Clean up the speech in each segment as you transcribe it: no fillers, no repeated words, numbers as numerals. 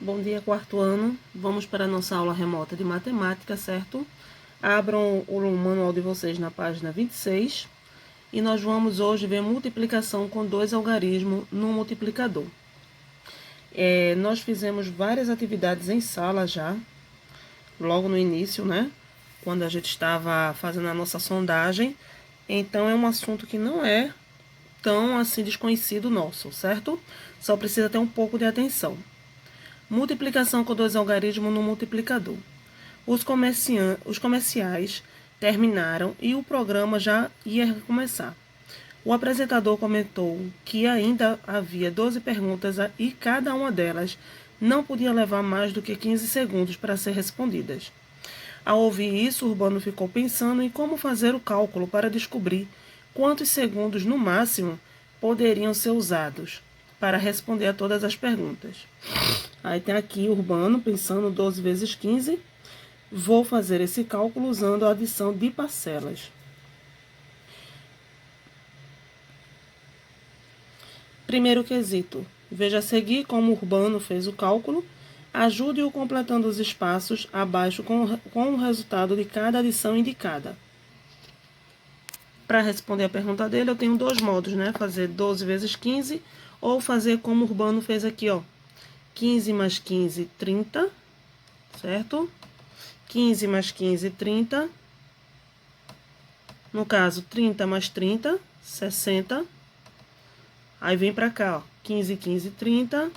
Bom dia, quarto ano. Vamos para a nossa aula remota de matemática, certo? Abram o manual de vocês na página 26 e nós vamos hoje ver multiplicação com dois algarismos no multiplicador. Nós fizemos várias atividades em sala já, logo no início, né? Quando a gente estava fazendo a nossa sondagem. Então, é um assunto que não é tão assim desconhecido nosso, certo? Só precisa ter um pouco de atenção. Multiplicação com dois algarismos no multiplicador. Os comerciais terminaram e o programa já ia recomeçar. O apresentador comentou que ainda havia 12 perguntas e cada uma delas não podia levar mais do que 15 segundos para ser respondidas. Ao ouvir isso, Urbano ficou pensando em como fazer o cálculo para descobrir quantos segundos no máximo poderiam ser usados para responder a todas as perguntas. Aí tem aqui Urbano pensando 12 vezes 15. Vou fazer esse cálculo usando a adição de parcelas. Primeiro quesito. Veja a seguir como Urbano fez o cálculo. Ajude-o completando os espaços abaixo com o resultado de cada adição indicada. Para responder a pergunta dele, eu tenho dois modos, né? Fazer 12 vezes 15 ou fazer como Urbano fez aqui, ó. 15 mais 15, 30, certo? 15 mais 15, 30. No caso, 30 mais 30, 60. Aí vem pra cá, ó. 15, 15, 30.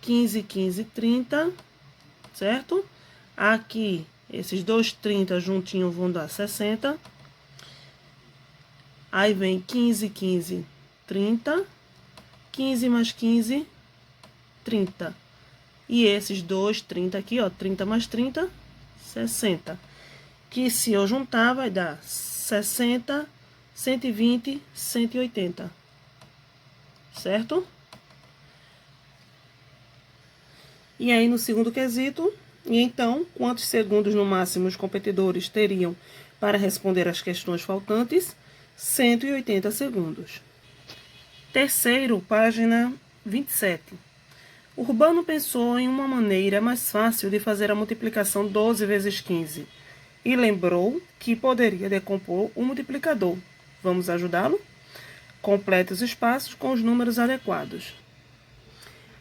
15, 15, 30, certo? Aqui, esses dois 30 juntinhos vão dar 60. Aí vem 15, 15, 30. 15 mais 15, 30. E esses dois 30 aqui, ó, 30 mais 30, 60. Que se eu juntar vai dar 60, 120, 180. Certo? E aí no segundo quesito, e então, quantos segundos no máximo os competidores teriam para responder as questões faltantes? 180 segundos. Terceiro, página 27. Urbano pensou em uma maneira mais fácil de fazer a multiplicação 12 vezes 15 e lembrou que poderia decompor o multiplicador. Vamos ajudá-lo? Complete os espaços com os números adequados.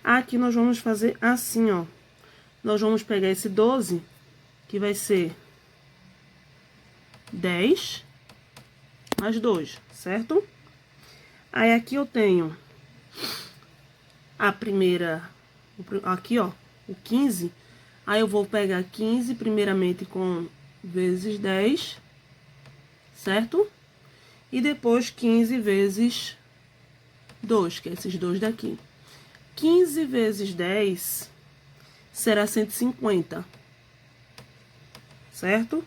Aqui nós vamos fazer assim, ó. Nós vamos pegar esse 12, que vai ser 10 mais 2, certo? Aí aqui eu tenho a primeira, aqui ó, o 15. Aí eu vou pegar 15 primeiramente com vezes 10, certo? E depois 15 vezes 2, que é esses dois daqui. 15 vezes 10 será 150, certo?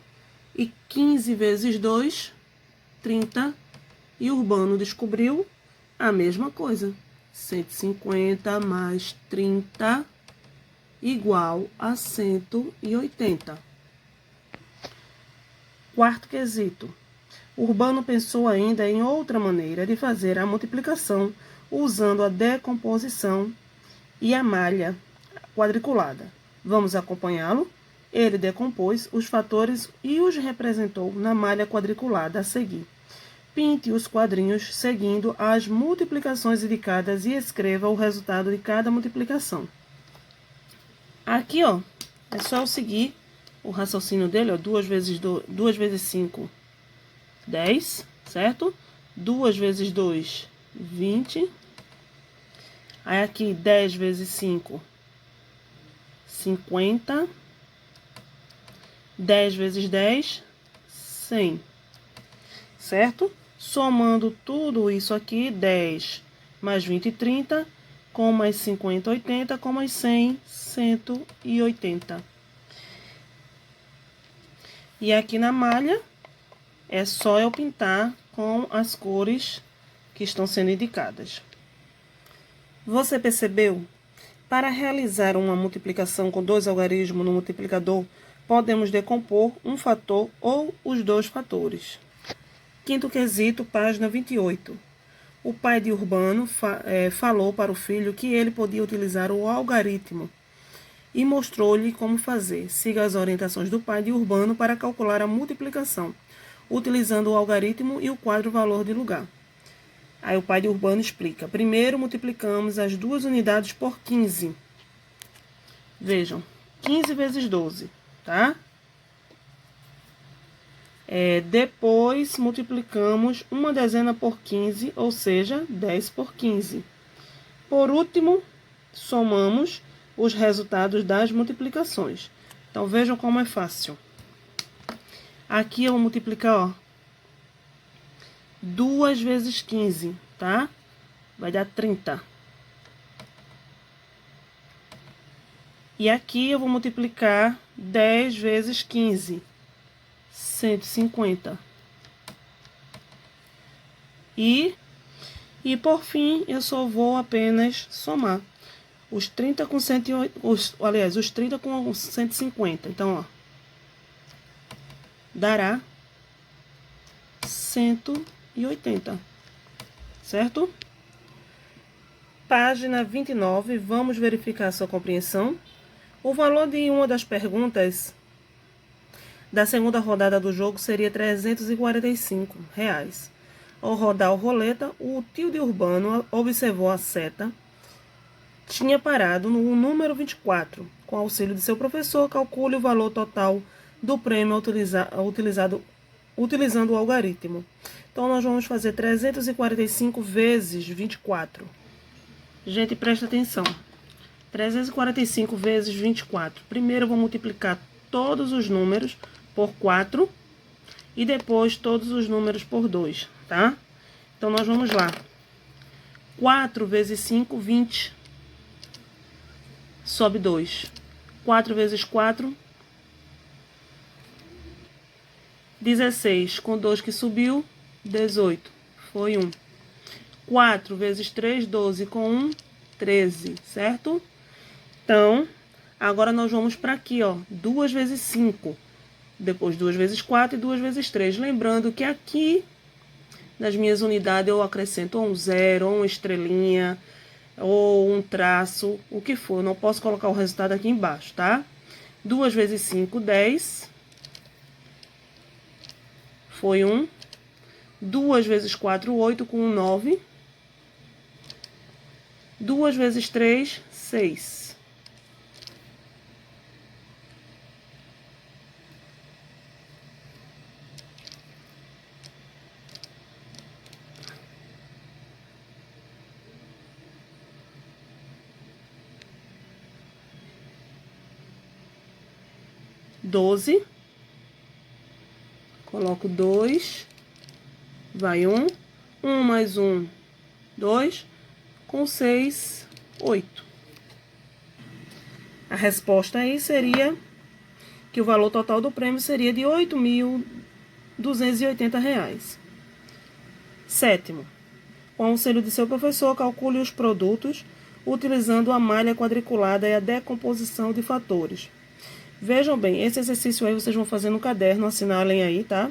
E 15 vezes 2, 30. E Urbano descobriu a mesma coisa. 150 mais 30 igual a 180. Quarto quesito. Urbano pensou ainda em outra maneira de fazer a multiplicação usando a decomposição e a malha quadriculada. Vamos acompanhá-lo? Ele decompôs os fatores e os representou na malha quadriculada a seguir. Pinte os quadrinhos seguindo as multiplicações indicadas e escreva o resultado de cada multiplicação. Aqui, ó, é só eu seguir o raciocínio dele, ó, 2 vezes 5, 10, certo? 2 vezes 2, 20. Aí aqui, 10 vezes 5, 50. 10 vezes 10, 100. Certo? Somando tudo isso aqui, 10 mais 20, 30, com mais 50, 80, com mais 100, 180. E aqui na malha, é só eu pintar com as cores que estão sendo indicadas. Você percebeu? Para realizar uma multiplicação com dois algarismos no multiplicador, podemos decompor um fator ou os dois fatores. Quinto quesito, página 28. O pai de Urbano falou para o filho que ele podia utilizar o algarismo e mostrou-lhe como fazer. Siga as orientações do pai de Urbano para calcular a multiplicação, utilizando o algarismo e o quadro valor de lugar. Aí o pai de Urbano explica. Primeiro multiplicamos as duas unidades por 15. Vejam, 15 vezes 12, tá? Depois multiplicamos uma dezena por 15, ou seja, 10 por 15. Por último, somamos os resultados das multiplicações. Então, vejam como é fácil. Aqui eu vou multiplicar, ó, 2 vezes 15, tá? Vai dar 30. E aqui eu vou multiplicar 10 vezes 15, 150. E por fim, eu só vou apenas somar os 30 com 108, os 30 com 150. Então, ó, dará 180, certo? Página 29, vamos verificar a sua compreensão. O valor de uma das perguntas da segunda rodada do jogo seria R$ 345. Ao rodar o roleta, o tio de Urbano observou a seta. Tinha parado no número 24. Com auxílio de seu professor, calcule o valor total do prêmio utilizando o algarismo. Então, nós vamos fazer 345 vezes 24. Gente, presta atenção. 345 vezes 24. Primeiro, eu vou multiplicar todos os números por 4 e depois todos os números por 2, tá? Então, nós vamos lá. 4 vezes 5, 20. Sobe 2. 4 vezes 4, 16. Com 2 que subiu, 18. Foi 1. 4 vezes 3, 12. Com 1, 13, certo? Então, agora nós vamos para aqui, ó. 2 vezes 5. Depois 2 vezes 4 e 2 vezes 3. Lembrando que aqui, nas minhas unidades, eu acrescento um zero, ou uma estrelinha, ou um traço, o que for. Eu não posso colocar o resultado aqui embaixo, tá? 2 vezes 5, 10. Foi 1. 2 vezes 4, 8, com 1, 9. 2 vezes 3, 6. Doze. Coloco 2. Vai 1. 1 mais 1, 2. Com 6, 8. A resposta aí seria que o valor total do prêmio seria de R$ 8.280. Sétimo. Com o auxílio de seu professor, calcule os produtos utilizando a malha quadriculada e a decomposição de fatores. Vejam bem, esse exercício aí vocês vão fazer no caderno, assinalem aí, tá?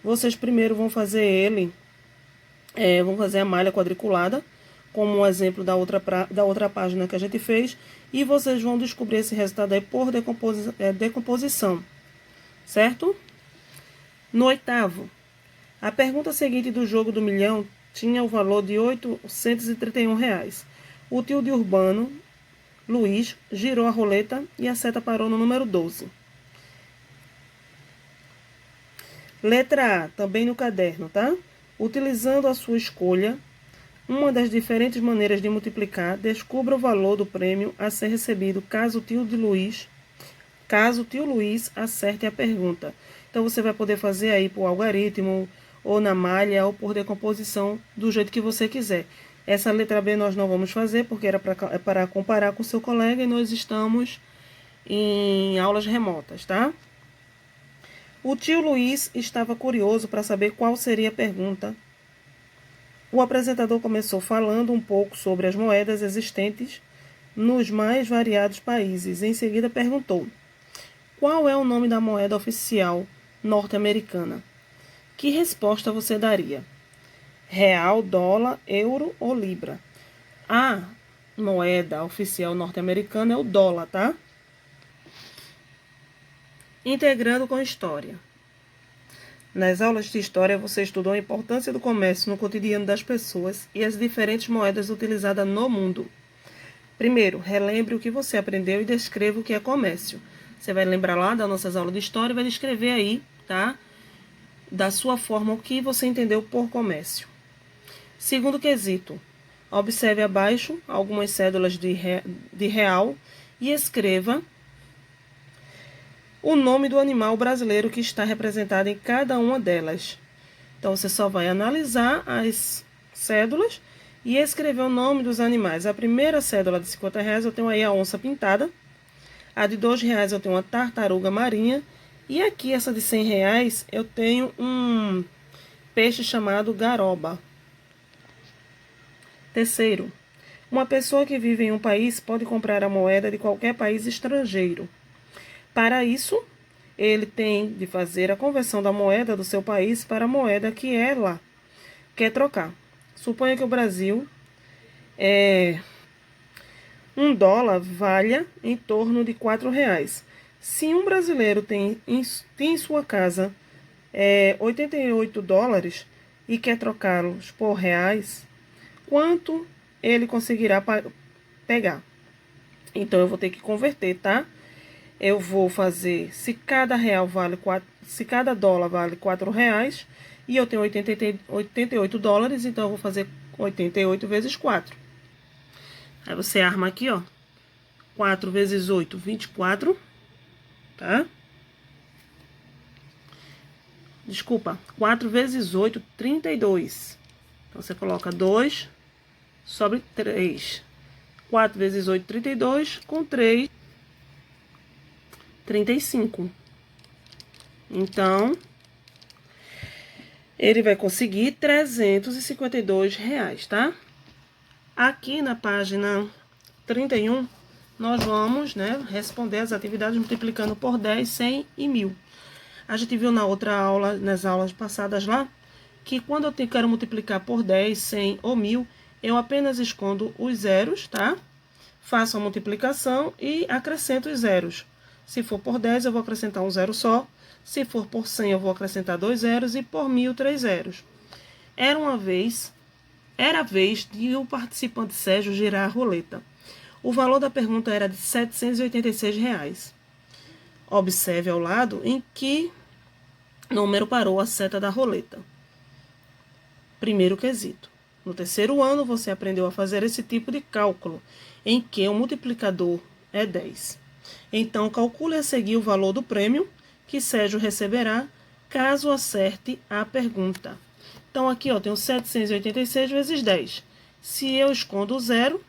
Vocês primeiro vão fazer vão fazer a malha quadriculada, como um exemplo da outra página que a gente fez, e vocês vão descobrir esse resultado aí por decomposição, certo? No oitavo, a pergunta seguinte do jogo do milhão tinha o valor de R$ 831. O tio de Urbano, Luiz, girou a roleta e a seta parou no número 12. Letra A, também no caderno, tá? Utilizando a sua escolha, uma das diferentes maneiras de multiplicar, descubra o valor do prêmio a ser recebido caso o tio Luiz acerte a pergunta. Então, você vai poder fazer aí por algarismo, ou na malha, ou por decomposição, do jeito que você quiser. Essa letra B nós não vamos fazer, porque era para comparar com o seu colega, e nós estamos em aulas remotas, tá? O tio Luiz estava curioso para saber qual seria a pergunta. O apresentador começou falando um pouco sobre as moedas existentes nos mais variados países. Em seguida perguntou: qual é o nome da moeda oficial norte-americana? Que resposta você daria? real, dólar, euro ou libra. A moeda oficial norte-americana é o dólar, tá? Integrando com história. Nas aulas de história, você estudou a importância do comércio no cotidiano das pessoas e as diferentes moedas utilizadas no mundo. Primeiro, relembre o que você aprendeu e descreva o que é comércio. Você vai lembrar lá das nossas aulas de história e vai descrever aí, tá? Da sua forma, o que você entendeu por comércio. Segundo quesito, observe abaixo algumas cédulas de real e escreva o nome do animal brasileiro que está representado em cada uma delas. Então, você só vai analisar as cédulas e escrever o nome dos animais. A primeira cédula de R$50 eu tenho aí a onça pintada. A de R$2 eu tenho uma tartaruga marinha. E aqui, essa de R$100, eu tenho um peixe chamado garoba. Terceiro, uma pessoa que vive em um país pode comprar a moeda de qualquer país estrangeiro. Para isso, ele tem de fazer a conversão da moeda do seu país para a moeda que ela quer trocar. Suponha que o Brasil um dólar valha em torno de R$4. Se um brasileiro tem em sua casa 88 dólares e quer trocá-los por reais, quanto ele conseguirá pegar? Então, eu vou ter que converter, tá? Eu vou fazer, se cada dólar vale R$4 e eu tenho 88 dólares, então eu vou fazer 88 vezes 4. Aí você arma aqui, ó. 4 vezes 8, 24, tá? Desculpa, 4 vezes 8, 32. Então, você coloca 2 sobre 3. 4 vezes 8, 32, com 3, 35. Então, ele vai conseguir R$352, tá? Aqui na página 31, nós vamos, responder as atividades multiplicando por 10, 100 e 1000. A gente viu na outra aula, nas aulas passadas lá, que quando eu quero multiplicar por 10, 100 ou 1000, eu apenas escondo os zeros, tá? Faço a multiplicação e acrescento os zeros. Se for por 10, eu vou acrescentar um zero só. Se for por 100, eu vou acrescentar 2 zeros e por 1000, 3 zeros. Era a vez de o participante Sérgio girar a roleta. O valor da pergunta era de R$786. Observe ao lado em que número parou a seta da roleta. Primeiro quesito. No terceiro ano, você aprendeu a fazer esse tipo de cálculo, em que o multiplicador é 10. Então, calcule a seguir o valor do prêmio que Sérgio receberá caso acerte a pergunta. Então, aqui, ó, tenho 786 vezes 10. Se eu escondo o zero,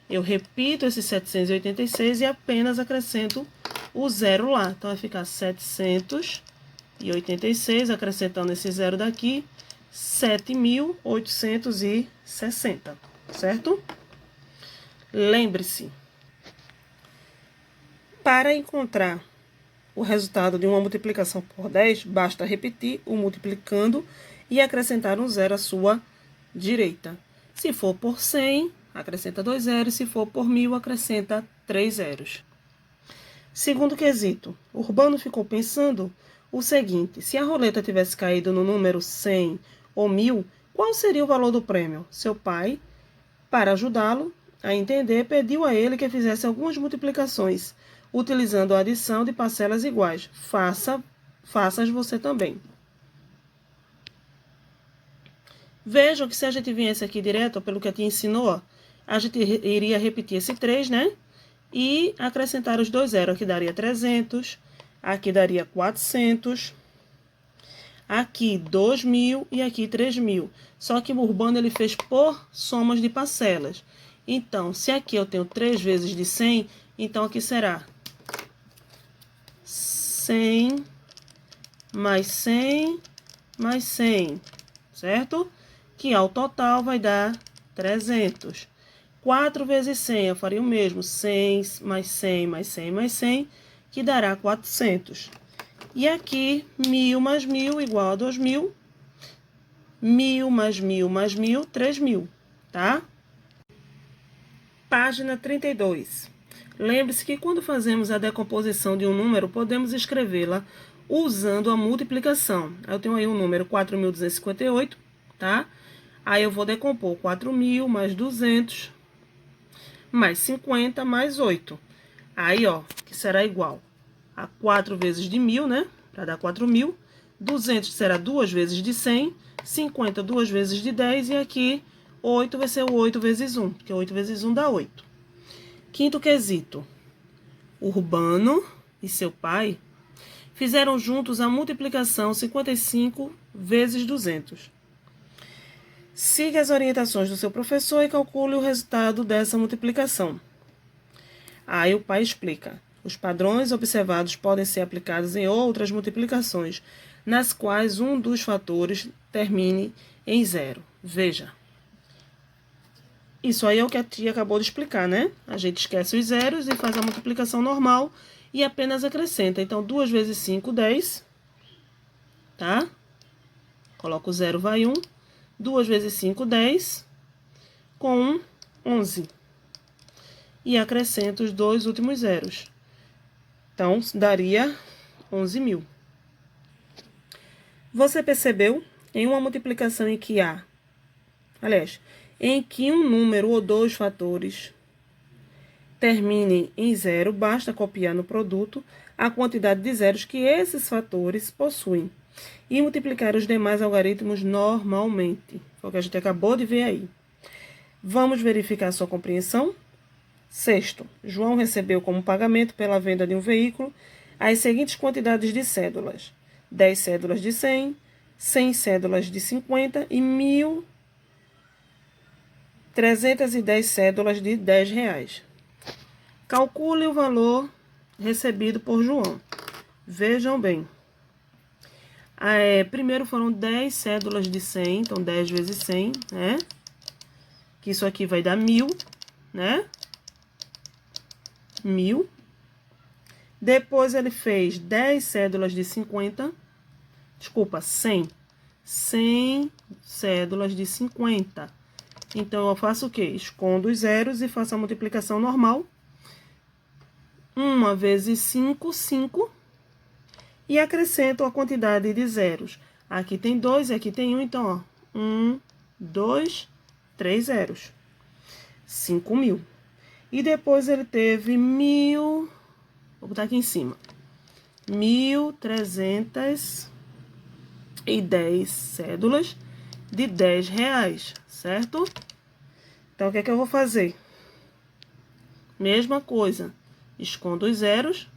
eu repito esse 786 e apenas acrescento o zero lá. Então, vai ficar 786, acrescentando esse zero daqui, 7.860, certo? Lembre-se, para encontrar o resultado de uma multiplicação por 10, basta repetir o multiplicando e acrescentar um zero à sua direita. Se for por 100, acrescenta 2 zeros. Se for por 1000, acrescenta 3 zeros. Segundo quesito, Urbano ficou pensando o seguinte: se a roleta tivesse caído no número 100 ou 1000, qual seria o valor do prêmio? Seu pai, para ajudá-lo a entender, pediu a ele que fizesse algumas multiplicações, utilizando a adição de parcelas iguais. Faça-as você também. Vejam que se a gente viesse aqui direto, pelo que a tia ensinou, a gente iria repetir esse 3, e acrescentar os 2 zeros. Aqui daria 300, aqui daria 400, aqui 2.000 e aqui 3.000. Só que o Urbano ele fez por somas de parcelas. Então, se aqui eu tenho 3 vezes de 100, então aqui será 100 mais 100 mais 100, certo? Que ao total vai dar 300. 4 vezes 100, eu faria o mesmo, 100 mais 100 mais 100 mais 100, que dará 400. E aqui, 1000 mais 1000 igual a 2000. 1.000 mais 1.000 mais 1.000, 3.000, tá? Página 32. Lembre-se que quando fazemos a decomposição de um número, podemos escrevê-la usando a multiplicação. Eu tenho aí o número 4.258, tá? Aí eu vou decompor 4.000 mais 200 mais 50 mais 8. Aí, ó, que será igual a 4 vezes de 1.000, né? Para dar 4.000. 200 será 2 vezes de 100. 50, 2 vezes de 10. E aqui, 8 vai ser o 8 vezes 1, porque 8 vezes 1 dá 8. Quinto quesito. Urbano e seu pai fizeram juntos a multiplicação 55 vezes 200. Siga as orientações do seu professor e calcule o resultado dessa multiplicação. Aí o pai explica. Os padrões observados podem ser aplicados em outras multiplicações, nas quais um dos fatores termine em zero. Veja. Isso aí é o que a tia acabou de explicar, né? A gente esquece os zeros e faz a multiplicação normal e apenas acrescenta. Então, 2 vezes 5, 10. Tá? Coloca o zero, vai 1. 2 vezes 5, 10. Com 1, 11. E acrescenta os dois últimos zeros. Então, daria 11.000. Você percebeu? Em uma multiplicação em que há... Aliás, em que um número ou dois fatores terminem em zero, basta copiar no produto a quantidade de zeros que esses fatores possuem e multiplicar os demais algarismos normalmente. Foi o que a gente acabou de ver aí. Vamos verificar sua compreensão? Sexto, João recebeu como pagamento pela venda de um veículo as seguintes quantidades de cédulas: 10 cédulas de 100, 100 cédulas de 50 e 1.310 cédulas de R$10. Calcule o valor recebido por João. Vejam bem. Primeiro foram 10 cédulas de 100, então 10 vezes 100, né? Que isso aqui vai dar 1.000, né? 1.000. Depois ele fez 10 cédulas de 50. Desculpa, 100. 100 cédulas de 50. Então, eu faço o quê? Escondo os zeros e faço a multiplicação normal. 1 vezes 5, 5. E acrescento a quantidade de zeros. Aqui tem 2 e aqui tem 1, então, ó. 1, 2, 3 zeros. 5.000. E depois ele teve 1.000... Vou botar aqui em cima. 1.310 cédulas de R$10, certo? Então, o que é que eu vou fazer? Mesma coisa. Escondo os zeros.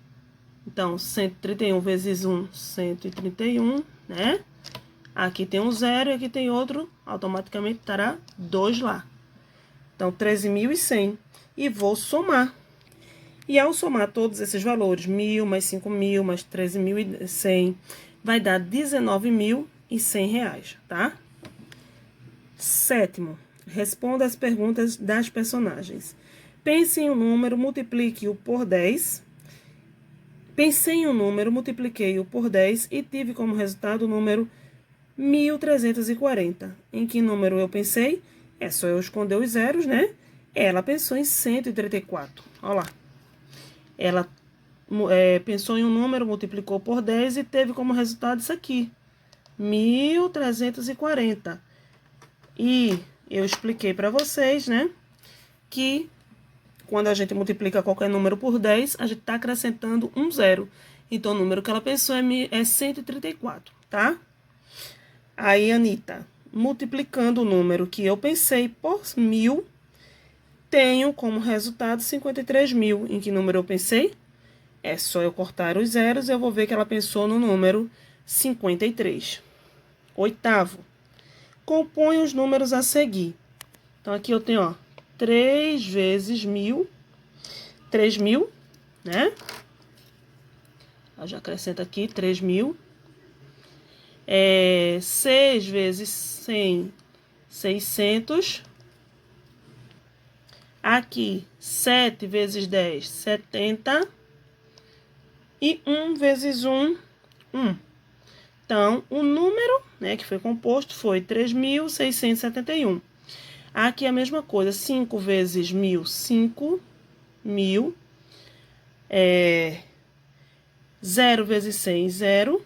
Então, 131 vezes 1, 131, né? Aqui tem um zero e aqui tem outro. Automaticamente estará 2 lá. Então, 13.100. E vou somar. E ao somar todos esses valores, 1.000 mais 5.000 mais 13.100, vai dar R$19.100, tá? Sétimo, responda as perguntas das personagens. Pense em um número, multiplique-o por 10. Pensei em um número, multipliquei-o por 10 e tive como resultado o número 1.340. Em que número eu pensei? É só eu esconder os zeros, né? Ela pensou em 134. Olha lá. Ela pensou em um número, multiplicou por 10 e teve como resultado isso aqui. 1.340. E eu expliquei para vocês, né? Que quando a gente multiplica qualquer número por 10, a gente está acrescentando um zero. Então, o número que ela pensou é 134, tá? Aí, Anitta, multiplicando o número que eu pensei por 1.000, tenho como resultado 53.000. Em que número eu pensei? É só eu cortar os zeros e eu vou ver que ela pensou no número 53. Oitavo, compõe os números a seguir. Então, aqui eu tenho, ó, 3 vezes 1.000, 3.000, né? Eu já acrescento aqui 3.000. 6 vezes 100, 600. Aqui, 7 vezes 10, 70. E 1 vezes 1, 1. Então, o número, né, que foi composto foi 3.671. Aqui a mesma coisa, 5 vezes 1.000, 5.000. 0 vezes 100, 0.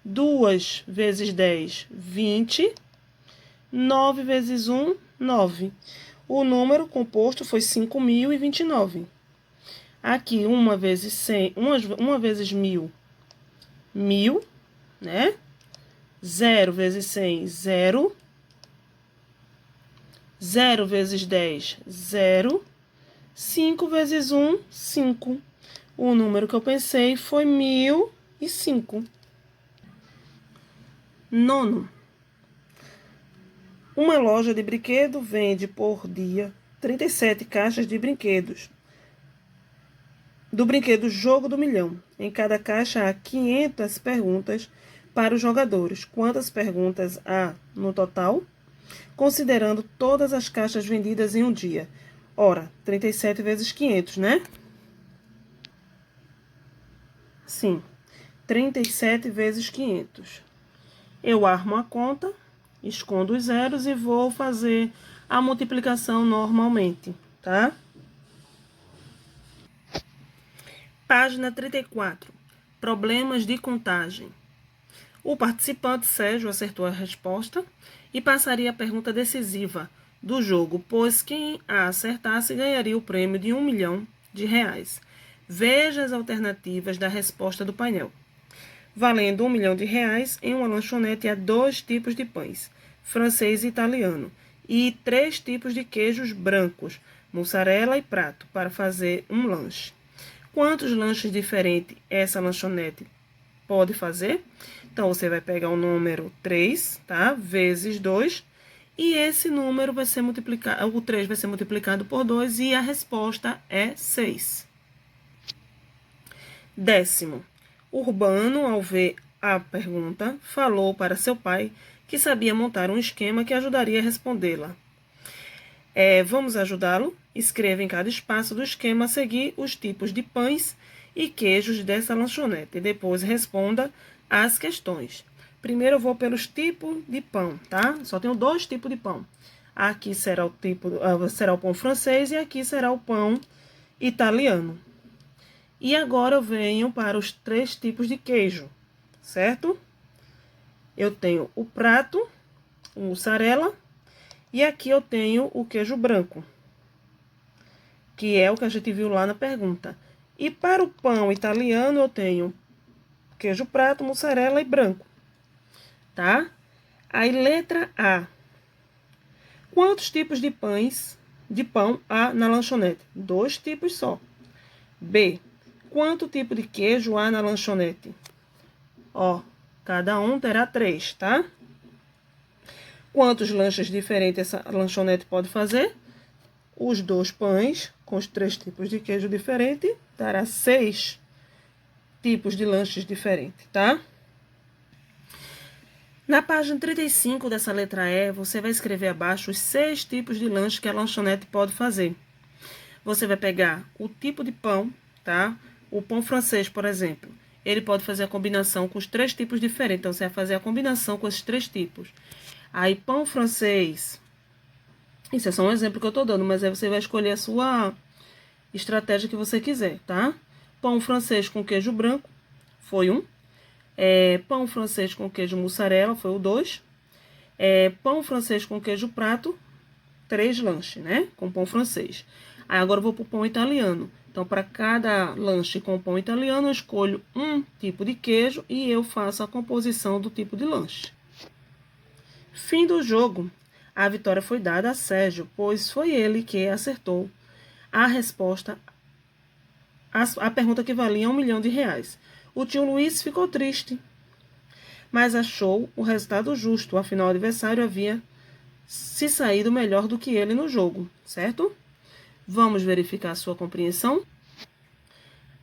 2 vezes 10, 20. 9 vezes 1, 9. O número composto foi 5.029. Aqui, 1 vezes 100, 1 vezes 1.000, 1.000, né? 0 vezes 100, 0. 0 vezes 10, 0. 5 vezes 1, 5. O número que eu pensei foi 1.005. Nono. Uma loja de brinquedo vende por dia 37 caixas de brinquedos. Do brinquedo Jogo do Milhão. Em cada caixa há 500 perguntas para os jogadores. Quantas perguntas há no total? Considerando todas as caixas vendidas em um dia. Ora, 37 vezes 500, né? Sim, 37 vezes 500. Eu armo a conta, escondo os zeros e vou fazer a multiplicação normalmente, tá? Página 34. Problemas de contagem. O participante Sérgio acertou a resposta e passaria a pergunta decisiva do jogo, pois quem a acertasse ganharia o prêmio de R$1 milhão. Veja as alternativas da resposta do painel. Valendo R$1 milhão, em uma lanchonete há 2 tipos de pães, francês e italiano, e 3 tipos de queijos brancos, mussarela e prato, para fazer um lanche. Quantos lanches diferentes essa lanchonete pode fazer? Então, você vai pegar o número 3, tá? Vezes 2, e esse número vai ser multiplicado, o 3 vai ser multiplicado por 2, e a resposta é 6. Décimo. Urbano, ao ver a pergunta, falou para seu pai que sabia montar um esquema que ajudaria a respondê-la. Vamos ajudá-lo? Escreva em cada espaço do esquema a seguir os tipos de pães e queijos dessa lanchonete. E depois responda as questões. Primeiro eu vou pelos tipos de pão, tá? Só tenho 2 tipos de pão. Aqui será será o pão francês e aqui será o pão italiano. E agora eu venho para os 3 tipos de queijo, certo? Eu tenho o prato, o mussarela, e aqui eu tenho o queijo branco, que é o que a gente viu lá na pergunta. E para o pão italiano eu tenho queijo prato, mussarela e branco, tá? Aí, letra A. Quantos tipos de pão há na lanchonete? 2 tipos só. B. Quanto tipo de queijo há na lanchonete? Ó, cada um terá 3, tá? Quantos lanches diferentes essa lanchonete pode fazer? Os 2 pães com os 3 tipos de queijo diferente dará 6 tipos de lanches diferentes, tá? Na página 35 dessa letra E, você vai escrever abaixo os 6 tipos de lanche que a lanchonete pode fazer. Você vai pegar o tipo de pão, tá? O pão francês, por exemplo, ele pode fazer a combinação com os 3 tipos diferentes. Então, você vai fazer a combinação com esses 3 tipos. Aí, pão francês. Isso é só um exemplo que eu tô dando, mas aí você vai escolher a sua estratégia que você quiser, tá? Pão francês com queijo branco, foi 1. Pão francês com queijo mussarela, foi o 2. Pão francês com queijo prato, 3 lanches, né? Com pão francês. Aí, agora eu vou pro pão italiano. Então, para cada lanche com pão italiano, eu escolho um tipo de queijo e eu faço a composição do tipo de lanche. Fim do jogo. A vitória foi dada a Sérgio, pois foi ele que acertou a resposta à pergunta que valia R$1 milhão. O tio Luiz ficou triste, mas achou o resultado justo, afinal o adversário havia se saído melhor do que ele no jogo, certo? Vamos verificar a sua compreensão?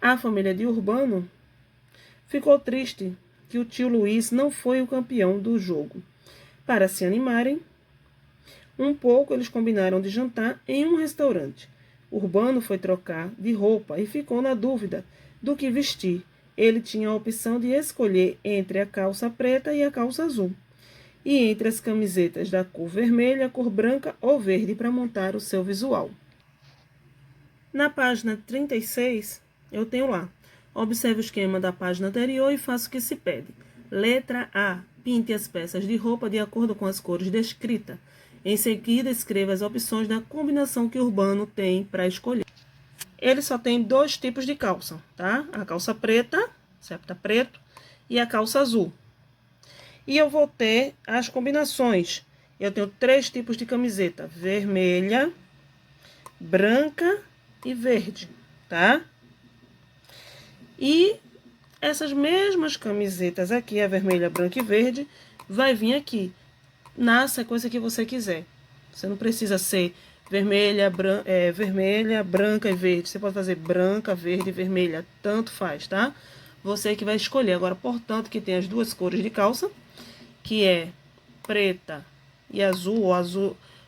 A família de Urbano ficou triste que o tio Luiz não foi o campeão do jogo. Para se animarem um pouco, eles combinaram de jantar em um restaurante. Urbano foi trocar de roupa e ficou na dúvida do que vestir. ele tinha a opção de escolher entre a calça preta e a calça azul, e entre as camisetas da cor vermelha, cor branca ou verde para montar o seu visual. Na página 36, eu tenho lá: observe o esquema da página anterior e faça o que se pede. Letra A. Pinte as peças de roupa de acordo com as cores descritas. Em seguida, escreva as opções da combinação que o Urbano tem para escolher. Ele só tem 2 tipos de calça, tá? A calça preta, septa preto, e a calça azul. E eu vou ter as combinações. Eu tenho 3 tipos de camiseta: vermelha, branca e verde, tá? E essas mesmas camisetas aqui, a vermelha, branca e verde, vai vir aqui na sequência que você quiser. Você não precisa ser vermelha, branca e verde. Você pode fazer branca, verde e vermelha, tanto faz, tá? Você que vai escolher. Agora, portanto, que tem as 2 cores de calça, que é preta e azul,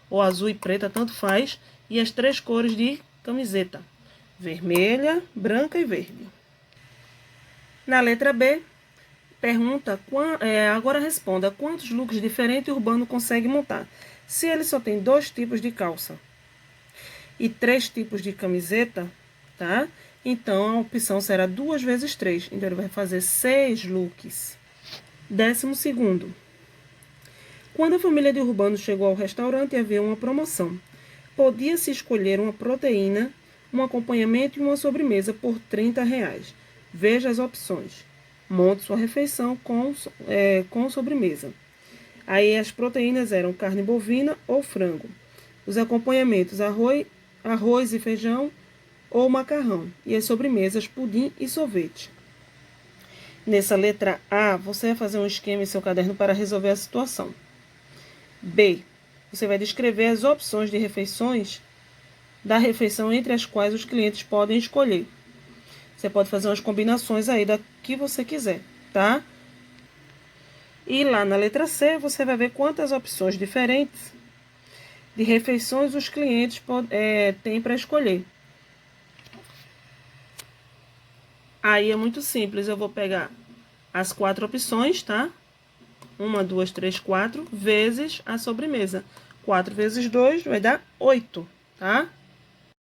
ou azul e preta, tanto faz, e as 3 cores de camiseta: vermelha, branca e verde. Na letra B, pergunta, agora responda: quantos looks diferentes o Urbano consegue montar? Se ele só tem 2 tipos de calça e 3 tipos de camiseta, tá? Então, a opção será 2 vezes 3. Então, ele vai fazer 6 looks. 12º. Quando a família de Urbano chegou ao restaurante, havia uma promoção. Podia-se escolher uma proteína, um acompanhamento e uma sobremesa por R$30. Veja as opções. Monte sua refeição com sobremesa. Aí as proteínas eram carne bovina ou frango. Os acompanhamentos: arroz e feijão ou macarrão. E as sobremesas: pudim e sorvete. Nessa letra A, você vai fazer um esquema em seu caderno para resolver a situação. B, você vai descrever as opções de refeições da refeição entre as quais os clientes podem escolher. Você pode fazer umas combinações aí da que você quiser, tá? E lá na letra C, você vai ver quantas opções diferentes de refeições os clientes têm para escolher. Aí é muito simples, eu vou pegar as 4 opções, tá? 1, 2, 3, 4, vezes a sobremesa. 4 vezes 2 vai dar 8, tá?